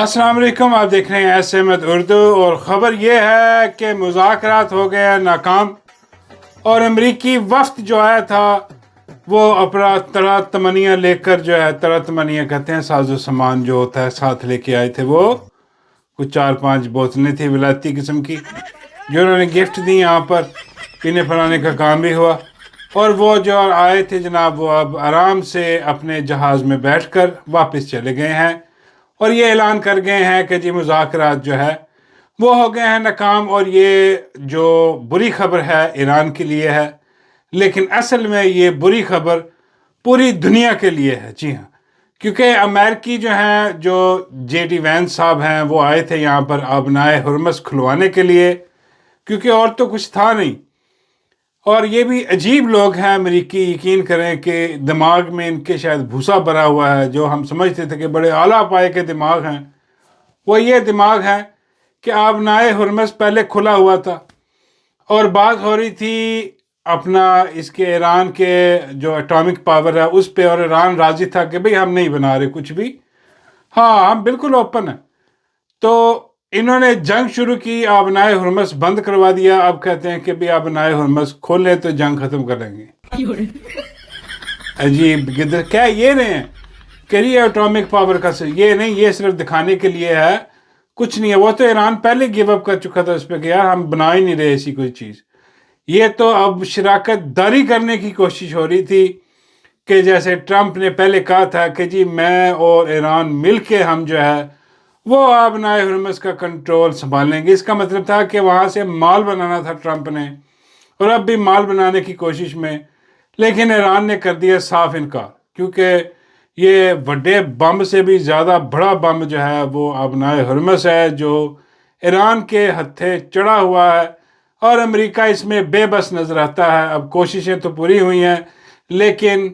السلام علیکم، آپ دیکھ رہے ہیں ایس احمد اردو، اور خبر یہ ہے کہ مذاکرات ہو گئے ناکام، اور امریکی وفد جو آیا تھا وہ اپنا طرح تمنیاں لے کر جو ہے، طرح تمنیاں کہتے ہیں ساز و سامان جو ہوتا ہے ساتھ لے کے آئے تھے. وہ کچھ 4-5 بوتلیں تھیں ولایتی قسم کی جو انہوں نے گفٹ دی. یہاں پر پینے پلانے کا کام بھی ہوا، اور وہ جو آئے تھے جناب وہ اب آرام سے اپنے جہاز میں بیٹھ کر واپس چلے گئے ہیں، اور یہ اعلان کر گئے ہیں کہ جی مذاکرات جو ہے وہ ہو گئے ہیں ناکام. اور یہ جو بری خبر ہے ایران کے لیے ہے، لیکن اصل میں یہ بری خبر پوری دنیا کے لیے ہے. جی ہاں، کیونکہ امریکی جو ہیں، جو جے ڈی وینس صاحب ہیں، وہ آئے تھے یہاں پر آبنائے ہرمز کھلوانے کے لیے، کیونکہ اور تو کچھ تھا نہیں. اور یہ بھی عجیب لوگ ہیں امریکی، یقین کریں کہ دماغ میں ان کے شاید بھوسا بھرا ہوا ہے. جو ہم سمجھتے تھے کہ بڑے اعلیٰ پائے کے دماغ ہیں، وہ یہ دماغ ہے کہ آبنائے ہرمز پہلے کھلا ہوا تھا، اور بات ہو رہی تھی اپنا اس کے ایران کے جو اٹامک پاور ہے اس پہ، اور ایران راضی تھا کہ بھئی ہم نہیں بنا رہے کچھ بھی، ہاں ہم بالکل اوپن ہیں. تو انہوں نے جنگ شروع کی، آبنائے ہرمز بند کروا دیا. اب کہتے ہیں کہ بھی آبنائے ہرمز کھولیں تو جنگ ختم کر لیں گے. عجیب گدر کیا یہ رہے ہیں کہ یہ اٹامک پاور کا یہ نہیں، یہ صرف دکھانے کے لیے ہے، کچھ نہیں ہے. وہ تو ایران پہلے گیو اپ کر چکا تھا اس پہ کہ یار ہم بنا ہی نہیں رہے ایسی کوئی چیز. یہ تو اب شراکت داری کرنے کی کوشش ہو رہی تھی کہ جیسے ٹرمپ نے پہلے کہا تھا کہ جی میں اور ایران مل کے ہم جو ہے وہ آبنائے ہرمز کا کنٹرول سنبھالیں گے. اس کا مطلب تھا کہ وہاں سے مال بنانا تھا ٹرمپ نے، اور اب بھی مال بنانے کی کوشش میں. لیکن ایران نے کر دیا صاف انکار، کیونکہ یہ بڑے بم سے بھی زیادہ بڑا بم جو ہے وہ آبنائے ہرمز ہے، جو ایران کے ہتھے چڑھا ہوا ہے، اور امریکہ اس میں بے بس نظر آتا ہے. اب کوششیں تو پوری ہوئی ہیں، لیکن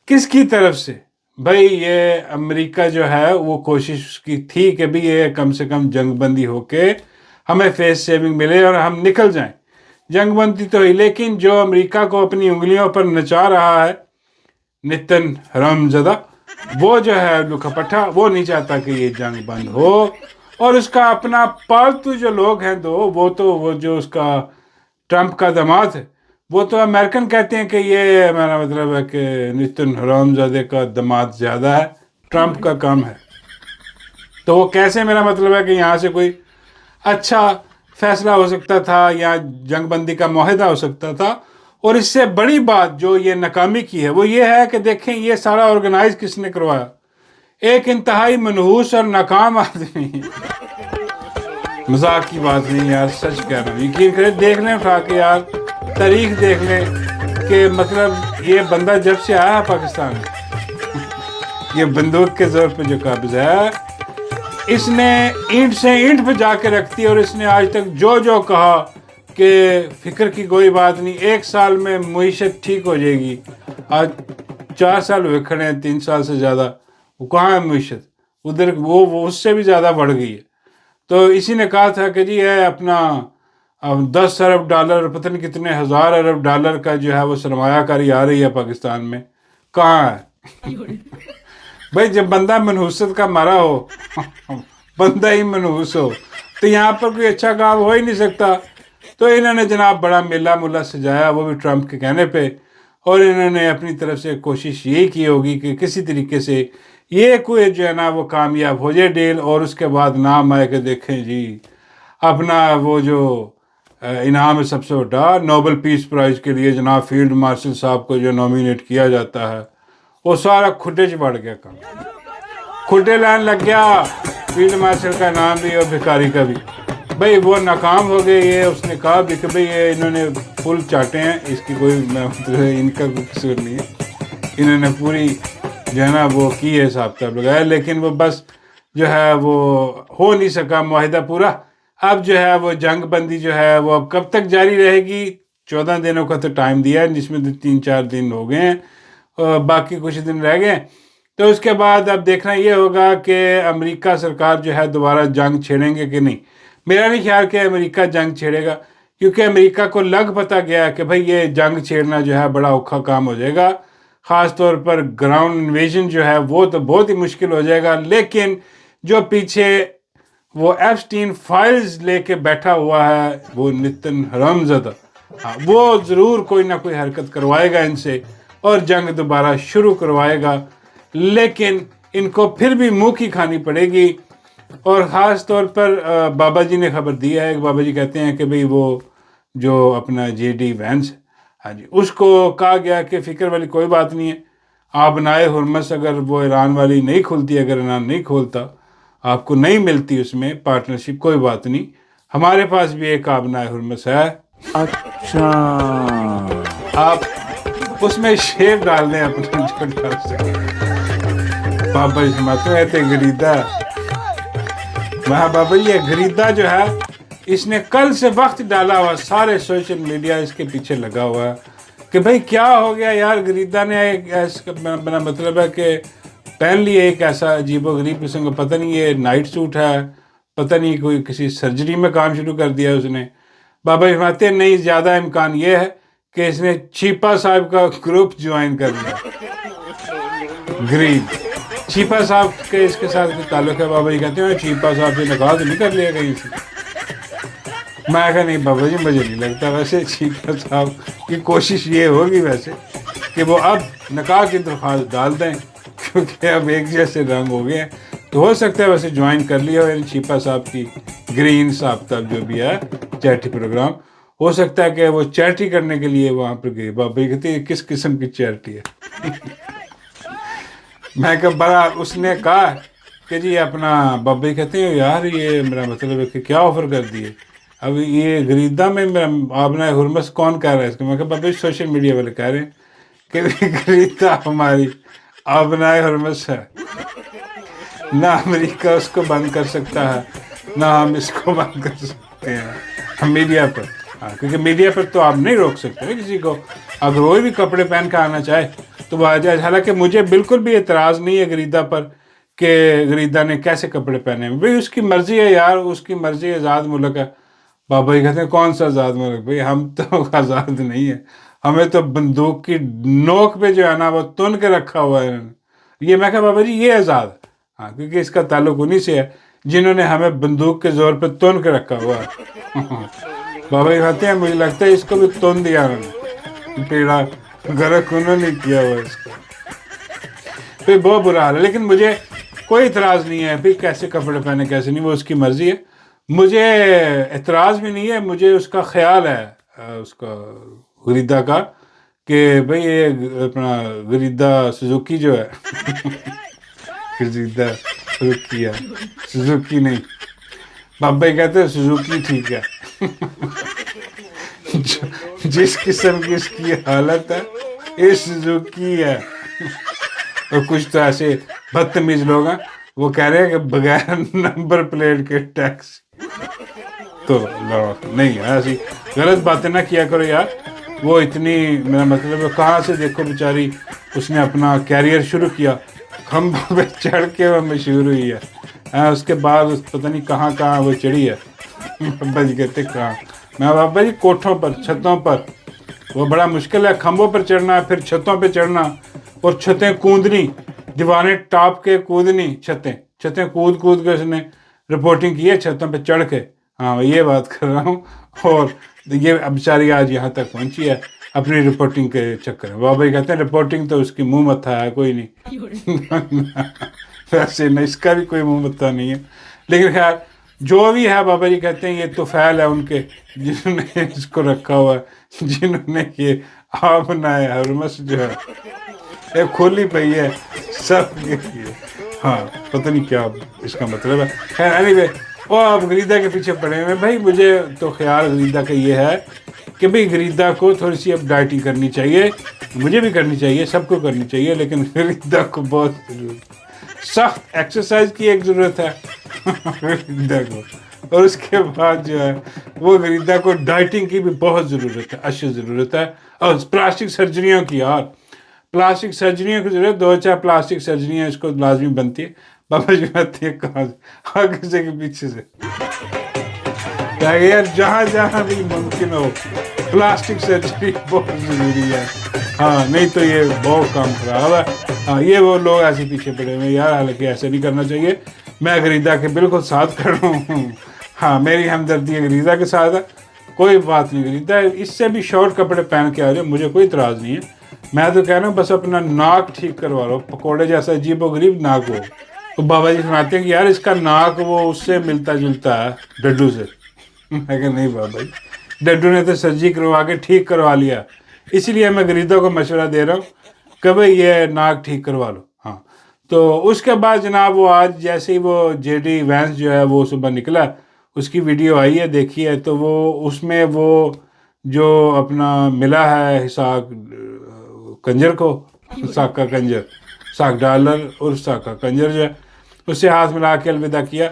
کس کی طرف سے؟ بھئی یہ امریکہ جو ہے وہ کوشش کی تھی کہ بھی یہ کم سے کم جنگ بندی ہو کے ہمیں فیس سیونگ ملے اور ہم نکل جائیں. جنگ بندی تو ہی، لیکن جو امریکہ کو اپنی انگلیوں پر نچا رہا ہے نتن حرامزادہ، وہ جو ہے لکھا پٹھا، وہ نہیں چاہتا کہ یہ جنگ بند ہو. اور اس کا اپنا پالتو جو لوگ ہیں وہ جو اس کا ٹرمپ کا داماد ہے، وہ تو امریکن کہتے ہیں کہ یہ میرا مطلب ہے کہ نتن حرامزادے کا داماد زیادہ ہے، ٹرمپ کا کم ہے. تو وہ کیسے، میرا مطلب ہے کہ یہاں سے کوئی اچھا فیصلہ ہو سکتا تھا یا جنگ بندی کا معاہدہ ہو سکتا تھا. اور اس سے بڑی بات جو یہ ناکامی کی ہے وہ یہ ہے کہ دیکھیں یہ سارا آرگنائز کس نے کروایا؟ ایک انتہائی منحوس اور ناکام آدمی. مذاق کی بات نہیں یار، سچ کہہ رہا ہوں، یقین کریں، دیکھ لیں اٹھا کے یار، تاریخ دیکھ لیں کہ مطلب یہ بندہ جب سے آیا پاکستان میں، یہ بندوق کے زور پہ جو قابض ہے، اس نے اینٹ سے اینٹ پہ جا کے رکھتی، اور اس نے آج تک جو کہا کہ فکر کی کوئی بات نہیں، 1 سال میں معیشت ٹھیک ہو جائے گی. آج 4 سال ہوئے کھڑے ہیں، 3 سال سے زیادہ، وہ کہاں ہے معیشت؟ ادھر وہ اس سے بھی زیادہ بڑھ گئی ہے. تو اسی نے کہا تھا کہ جی ہے اپنا 10 ارب ڈالر، پتہ نہیں کتنے ہزار ارب ڈالر کا جو ہے وہ سرمایہ کاری آ رہی ہے پاکستان میں، کہاں ہے؟ بھائی جب بندہ منحوست کا مارا ہو، بندہ ہی منحوس ہو، تو یہاں پر کوئی اچھا کام ہو ہی نہیں سکتا. تو انہوں نے جناب بڑا میلہ ملا سجایا، وہ بھی ٹرمپ کے کہنے پہ، اور انہوں نے اپنی طرف سے کوشش یہی کی ہوگی کہ کسی طریقے سے یہ کوئی جو ہے نا وہ کامیاب ہو جائے ڈیل، اور اس کے بعد نام آئے کہ دیکھیں جی اپنا وہ جو انعام ہے سب سے بڑا نوبل پیس پرائز کے لیے جناب فیلڈ مارشل صاحب کو جو نومینیٹ کیا جاتا ہے، وہ سارا کھڈے چ بڑھ گیا کام، کھڈے لائن لگ گیا، فیلڈ مارشل کا نام بھی اور بھکاری کا بھی. بھئی وہ ناکام ہو گئے. یہ اس نے کہا بھی کہ بھئی یہ انہوں نے پھول چاٹے ہیں، اس کی کوئی مطلب ان کا کوئی قصور نہیں ہے، انہوں نے پوری جو ہے نا وہ کی ہے حساب کتاب لگایا، لیکن وہ بس جو ہے وہ ہو نہیں سکا معاہدہ پورا. اب جو ہے وہ جنگ بندی جو ہے وہ اب کب تک جاری رہے گی؟ 14 دنوں کا تو ٹائم دیا ہے، جس میں 3-4 دن ہو گئے ہیں، اور باقی کچھ دن رہ گئے. تو اس کے بعد اب دیکھنا یہ ہوگا کہ امریکہ سرکار جو ہے دوبارہ جنگ چھیڑیں گے کہ نہیں. میرا نہیں خیال کہ امریکہ جنگ چھیڑے گا، کیونکہ امریکہ کو لگ پتا گیا کہ بھئی یہ جنگ چھیڑنا جو ہے بڑا اوکھا کام ہو جائے گا، خاص طور پر گراؤنڈ انویژن جو ہے وہ تو بہت ہی مشکل ہو جائے گا. لیکن جو پیچھے وہ ایپسٹین فائلز لے کے بیٹھا ہوا ہے وہ نتن حرامزادہ، وہ ضرور کوئی نہ کوئی حرکت کروائے گا ان سے اور جنگ دوبارہ شروع کروائے گا، لیکن ان کو پھر بھی منہ کی کھانی پڑے گی۔ اور خاص طور پر بابا جی نے خبر دی ہے، بابا جی کہتے ہیں کہ بھئی وہ جو اپنا جے ڈی وینس، ہاں جی، اس کو کہا گیا کہ فکر والی کوئی بات نہیں ہے، آبنائے حرمس اگر وہ ایران والی نہیں کھلتی، اگر ایران نہیں کھولتا، آپ کو نہیں ملتی اس میں پارٹنرشپ، کوئی بات نہیں، ہمارے پاس بھی ایک آبنائے حرمس ہے، اچھا آپ اس میں شیپ ڈال دیں اپنا جو ڈال سکتے۔ بابا جی سماتے ہیں گریدہ، وہاں بابا جی یہ گریدہ جو ہے اس نے کل سے وقت ڈالا ہوا، سارے سوشل میڈیا اس کے پیچھے لگا ہوا ہے کہ بھئی کیا ہو گیا یار، گریدہ نے ایک بنا مطلب ہے کہ پہن لیے ایک ایسا عجیب و غریب قسم کا، پتہ نہیں یہ نائٹ سوٹ ہے، پتہ نہیں کوئی کسی سرجری میں کام شروع کر دیا اس نے۔ بابا فرماتے ہیں نہیں، زیادہ امکان یہ ہے کہ اس نے چیپا صاحب کا گروپ جوائن کر لیا، گرین چیپا صاحب کے اس کے ساتھ کوئی تعلق ہے؟ بابا جی کہتے ہیں چیپا صاحب سے نکاح تو نہیں کر لیا کہیں سے؟ میں کہا نہیں بابا جی مجھے نہیں لگتا، ویسے چیپا صاحب کی کوشش یہ ہوگی ویسے کہ وہ اب نکاح کی درخواست ڈال دیں، کیونکہ اب ایک جیسے رنگ ہو گئے ہیں، تو ہو سکتا ہے ویسے جوائن کر لیا ہو، یعنی چیپا صاحب کی گرین صاحب تب جو بھی ہے چیریٹی پروگرام، ہو سکتا ہے کہ وہ چیریٹی کرنے کے لیے وہاں پر گئے۔ بابا جی کہتے ہیں کس قسم کی چیریٹی ہے؟ میں کہ بڑا اس نے کہا کہ جی اپنا، بابا جی کہتے ہیں یار یہ میرا مطلب ہے کہ کیا آفر کر دیے، اب یہ گریدہ میں میرا آبنائے حرمس کون کہہ رہا ہے اس کو؟ میں کہا بابا جی سوشل میڈیا والے کہہ رہے ہیں کہ گریدہ ہماری آبنائے حرمس ہے، نہ امریکہ اس کو بند کر سکتا ہے نہ ہم اس کو بند کر سکتے ہیں ہم میڈیا پر، کیونکہ میڈیا پر تو آپ نہیں روک سکتے کسی کو، اگر کوئی بھی کپڑے پہن کے آنا چاہے تو وہ آ جائے۔ حالانکہ مجھے بالکل بھی اعتراض نہیں ہے گریدہ پر کہ گریدہ نے کیسے کپڑے پہنے ہیں، بھئی اس کی مرضی ہے یار، اس کی مرضی، آزاد ملک ہے۔ بابا جی کہتے ہیں کون سا آزاد ملک؟ بھئی ہم تو آزاد نہیں ہیں، ہمیں تو بندوق کی نوک پہ جو ہے نا وہ تن کے رکھا ہوا ہے انہوں نے۔ یہ میں کہا بابا جی یہ آزاد، ہاں کیونکہ اس کا تعلق انہی سے ہے جنہوں نے ہمیں بندوق کے زور پہ تن کے رکھا ہوا ہے۔ بابا جی کہتے ہیں مجھے لگتا ہے اس کو بھی تن دیا انہوں نے، پیڑا غرق انہوں نے کیا ہوا اس کو، پھر بہت برا حال ہے۔ لیکن مجھے کوئی اعتراض نہیں ہے، پھر کیسے کپڑے پہنے کیسے نہیں، وہ اس کی مرضی ہے، مجھے اعتراض بھی نہیں ہے، مجھے اس کا خیال ہے اس کا گریدہ کا کہ بھئی یہ اپنا گریدہ سوزوکی جو ہے گریدہ سوزوکی ہے، سوزوکی نہیں، بابا ہی کہتے ہیں سوزوکی ٹھیک ہے۔ جس قسم کی اس کی حالت ہے یہ سوزوکی ہے۔ اور کچھ تو ایسے بدتمیز لوگ ہیں وہ کہہ رہے ہیں کہ بغیر نمبر پلیٹ کے ٹیکسی، تو نہیں ایسی غلط باتیں نہ کیا کرو یار، وہ اتنی، میرا مطلب ہے کہاں سے دیکھو بیچاری اس نے اپنا کیریئر شروع کیا، کھمبوں پہ چڑھ کے وہ مشہور ہوئی ہے، اس کے بعد پتہ نہیں کہاں کہاں وہ چڑھی ہے۔ بابا جی کہتے کہاں؟ میں بابا جی کوٹھوں پر، چھتوں پر، وہ بڑا مشکل ہے کھمبوں پر چڑھنا، پھر چھتوں پہ چڑھنا اور چھتیں کوندنی، دیوانے ٹاپ کے کودنی، چھتیں کود کود کے اس نے رپورٹنگ کی ہے چھتوں پہ چڑھ کے، ہاں یہ بات کر رہا ہوں۔ اور یہ بیچاری آج یہاں تک پہنچی ہے اپنی رپورٹنگ کے چکر میں۔ بابا جی کہتے ہیں رپورٹنگ تو اس کی منہ متھا ہے کوئی نہیں، ویسے نہیں اس کا بھی کوئی منہ متھا نہیں ہے، لیکن خیر جو بھی ہے بابا جی کہتے ہیں یہ تو فعل ہے ان کے جنہوں نے اس کو رکھا ہوا ہے، جنہوں نے یہ آبنائے حرمس جو ہے یہ کھولی پئی ہے سب کے لیے، ہاں پتہ نہیں کیا اس کا مطلب ہے۔ خیر اینیوے وہ آپ گریدہ کے پیچھے پڑے ہوئے، بھائی مجھے تو خیال گریدہ کا یہ ہے کہ بھئی گریدہ کو تھوڑی سی اب ڈائٹنگ کرنی چاہیے، مجھے بھی کرنی چاہیے، سب کو کرنی چاہیے، لیکن گریدہ کو بہت سخت ایکسرسائز کی ایک ضرورت ہے گریدہ کو، اور اس کے بعد جو ہے وہ گریدہ کو ڈائٹنگ کی بھی بہت ضرورت ہے، اشد ضرورت ہے، اور پلاسٹک سرجریوں کی، یار پلاسٹک سرجریوں کی ضرورت، 2-4 پلاسٹک سرجریاں اس کو لازمی بنتی ہے۔ بابا جی بنتی ہے کہاں سے؟ آگے سے کہ پیچھے سے، یار جہاں جہاں بھی ممکن ہو پلاسٹک سرجری بہت ضروری ہے، ہاں نہیں تو یہ بہت کام خراب ہے۔ ہاں یہ وہ لوگ ایسے پیچھے پڑے ہوئے یار، حالانکہ ایسے نہیں کرنا چاہیے، میں غریدہ کے بالکل ساتھ کھڑا ہوں. ہاں میری ہمدردی غریدہ کے ساتھ ہے, کوئی بات نہیں. غریدہ اس سے بھی شارٹ کپڑے پہن کے آ جائے, مجھے کوئی اعتراض نہیں ہے. میں تو کہہ رہا ہوں بس اپنا ناک ٹھیک کروا لو, پکوڑے جیسا عجیب و غریب ناک ہو. تو بابا جی سناتے ہیں کہ یار اس کا ناک وہ اس سے ملتا جلتا ہے ڈڈو سے. میں کہ نہیں بابا جی, ڈڈو نے تو سرجری کروا کے ٹھیک کروا لیا, اسی لیے میں غریدہ کو مشورہ دے رہا ہوں کہ بھائی یہ ناک ٹھیک کروا لو. ہاں تو اس کے بعد جناب وہ آج جیسے ہی وہ جے ڈی وینس جو ہے وہ صبح نکلا, اس کی ویڈیو آئی ہے دیکھی ہے, تو وہ اس میں وہ جو اپنا ملا ہے حساق کنجر کو, ساکا کنجر, ساک ڈالر اور ساکا کنجر جو ہے, اس سے ہاتھ ملا کے الوداع کیا.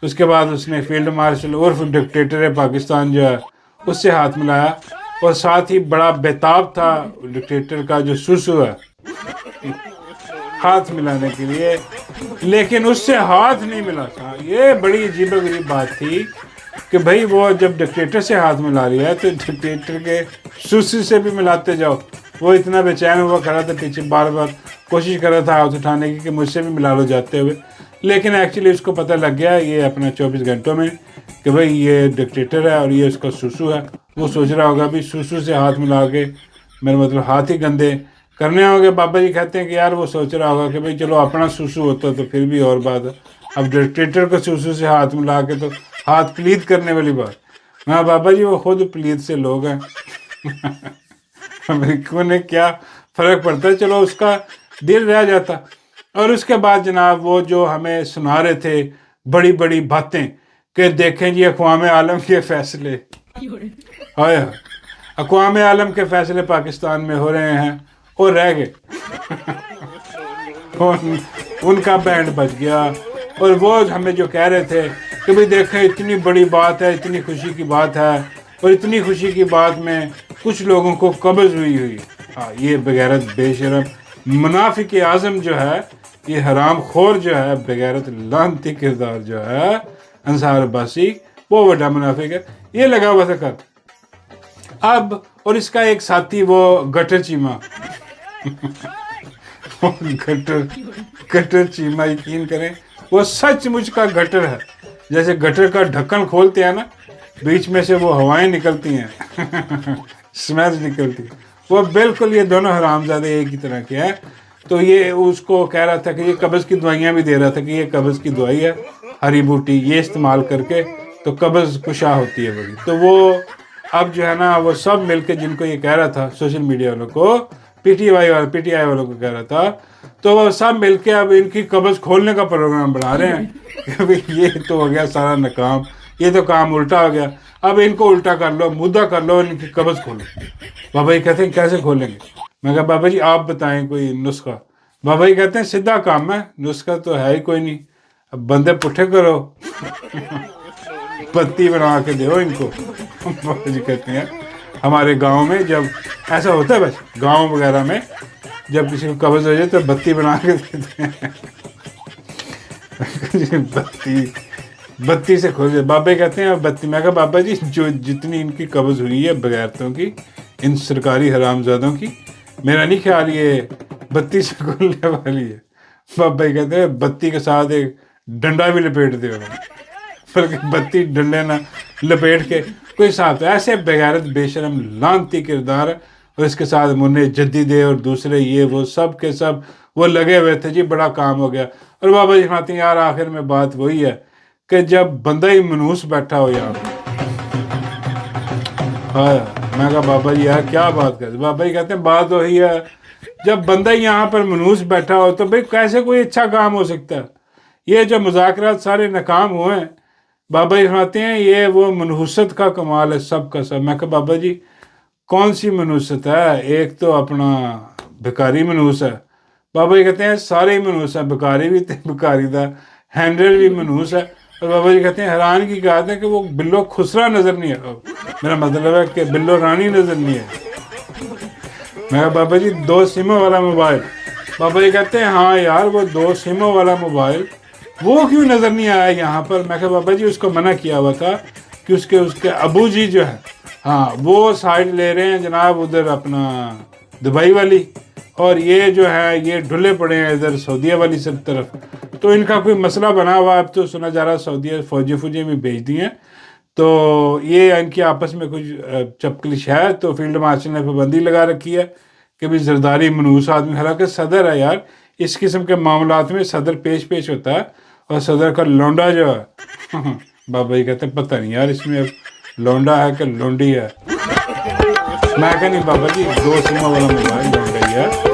اس کے بعد اس نے فیلڈ مارشل عرف ڈکٹیٹر پاکستان جو ہے اس سے ہاتھ ملایا, اور ساتھ ہی بڑا بیتاب تھا ڈکٹیٹر کا جو سوسو ہے ہاتھ ملانے کے لیے, لیکن اس سے ہاتھ نہیں ملا تھا. یہ بڑی عجیب و غریب بات تھی کہ بھائی وہ جب ڈکٹیٹر سے ہاتھ ملا رہی ہے تو ڈکٹیٹر کے سوسی سے بھی ملاتے جاؤ. وہ اتنا بے چین ہوا کھڑا تھا پیچھے, بار بار کوشش کر رہا تھا ہاتھ اٹھانے کی کہ مجھ سے بھی ملا لو جاتے ہوئے, لیکن ایکچولی اس کو پتہ لگ گیا یہ اپنا 24 گھنٹوں میں کہ بھائی یہ ڈکٹیٹر ہے اور یہ اس کا سوسو ہے. وہ سوچ رہا ہوگا بھی سوسو سے ہاتھ ملا کے میرا مطلب ہاتھ ہی گندے کرنے ہوں گے. بابا جی کہتے ہیں کہ یار وہ سوچ رہا ہوگا کہ بھائی چلو اپنا سوسو ہوتا تو پھر بھی اور بات ہے, اب ڈکٹیٹر کو سوسو سے ہاتھ ملا کے تو ہاتھ پلید کرنے والی بات. ہاں بابا جی وہ خود پلید سے لوگ ہیں, امریکوں نے کیا فرق پڑتا ہے, چلو اس کا دل رہ جاتا. اور اس کے بعد جناب وہ جو ہمیں سنا رہے تھے بڑی بڑی باتیں کہ دیکھیں جی اقوام عالم کے فیصلے, اقوام عالم کے فیصلے پاکستان میں ہو رہے ہیں اور رہ گئے. ان کا بینڈ بج گیا, اور وہ ہمیں جو کہہ رہے تھے کہ بھئی دیکھیں اتنی بڑی بات ہے, اتنی خوشی کی بات ہے, اور اتنی خوشی کی بات میں کچھ لوگوں کو قبض ہوئی. ہاں یہ بغیرت بے شرم منافق اعظم جو ہے, یہ حرام خور جو ہے, بغیرت لعنتی کردار جو ہے انصار عباسی, وہ بڑا منافق ہے. یہ لگا ہوا تھا کر اب, اور اس کا ایک ساتھی وہ گٹر چیما گٹر چیما, یقین کریں وہ سچ مچ کا گٹر ہے. جیسے گٹر کا ڈھکن کھولتے ہیں نا, بیچ میں سے وہ ہوائیں نکلتی ہیں, سمیل نکلتی ہے, وہ بالکل یہ دونوں حرامزادے ایک ہی طرح کے ہیں. تو یہ اس کو کہہ رہا تھا کہ یہ قبض کی دوائیاں بھی دے رہا تھا کہ یہ قبض کی دوائی ہے ہری بوٹی, یہ استعمال کر کے تو قبض کشا ہوتی ہے بڑی. تو وہ اب جو ہے نا وہ سب مل کے جن کو یہ کہہ رہا تھا سوشل میڈیا والوں کو, پی ٹی آئی والوں کو کہہ رہا تھا, تو وہ سب مل کے اب ان کی قبض کھولنے کا پروگرام بنا رہے ہیں کہ یہ تو ہو گیا سارا ناکام, یہ تو کام الٹا ہو گیا, اب ان کو الٹا کر لو, مدعا کر لو, ان کی قبض کھولو. بابا جی کہتے ہیں کیسے کھولیں گے؟ میں کہا بابا جی آپ بتائیں کوئی نسخہ. بابا جی کہتے ہیں سیدھا کام ہے, نسخہ تو ہے ہی کوئی نہیں, اب بندے پٹھے کرو, بتی بنا کے دو ان کو. بابا جی کہتے ہیں ہمارے گاؤں میں جب ایسا ہوتا ہے, بس گاؤں وغیرہ میں جب کسی کو قبض ہو جائے تو بتی بنا کے دیتے ہیں. بتی سے کھول جائے. بابا کہتے ہیں بتی. میں کہا بابا جی جو جتنی ان کی قبض ہوئی ہے بغیرتوں کی, ان سرکاری حرامزادوں کی, میرا نہیں خیال یہ بتی سے کھولنے والی ہے. بابا جی کہتے ہیں بتی کے ساتھ ایک ڈنڈا بھی لپیٹ دے, بلکہ بتی ڈنڈے نہ لپیٹ کے کوئی ساتھ. ایسے بغیرت بے شرم لعنتی کردار ہے, اور اس کے ساتھ منع جدیدے اور دوسرے یہ وہ سب کے سب وہ لگے ہوئے تھے جی, بڑا کام ہو گیا. اور بابا جی فرماتے ہیں یار آخر میں بات وہی ہے کہ جب بندہ ہی منحوس بیٹھا ہو یہاں پہ. میں کہا بابا جی یار کیا بات کرتے. بابا جی کہتے ہیں بات وہی ہے, جب بندہ ہی یہاں پر منحوس بیٹھا ہو تو بھئی کیسے کوئی اچھا کام ہو سکتا ہے. یہ جو مذاکرات سارے ناکام ہوئے ہیں, بابا جی فرماتے ہیں یہ وہ منحوست کا کمال ہے سب کا سب. میں کہا بابا جی کون سی منحوست ہے؟ ایک تو اپنا بھکاری منحوس ہے. بابا جی کہتے ہیں سارے ہی منحوس ہیں, بھکاری بھی بھکاری دا, ہینڈل بھی منحوس ہے. اور بابا جی کہتے ہیں حیران کی بات ہے کہ وہ بلو خسرا نظر نہیں ہے. میرا مطلب ہے کہ بلو رانی نظر نہیں ہے. میں کہا بابا جی 2 سموں والا موبائل. بابا جی کہتے ہیں ہاں یار وہ 2 سموں والا موبائل وہ کیوں نظر نہیں آیا یہاں پر. میں کہا بابا جی اس کو منع کیا ہوا تھا کہ اس کے ابو جی جو ہے, ہاں وہ سائڈ لے رہے ہیں جناب ادھر اپنا دبئی والی, اور یہ جو ہے یہ ڈھلے پڑے ہیں ادھر سعودیہ والی سب طرف. تو ان کا کوئی مسئلہ بنا ہوا اب تو سنا جا رہا سعودیہ فوجی میں بھیج دی ہیں. تو یہ ان کی آپس میں کچھ چپکلش ہے. تو فیلڈ مارشل نے پابندی لگا رکھی ہے کہ بھی زرداری منوس آدمی, حالانکہ صدر ہے یار, اس قسم کے معاملات میں صدر پیش ہوتا ہے, اور صدر کا لونڈا جو ہے بابا جی کہتے ہیں پتہ نہیں یار اس میں اب لونڈا ہے کہ لونڈی ہے. میں کہ نہیں بابا جی 2 سیمہ والا موبائل لونڈا ہی ہے.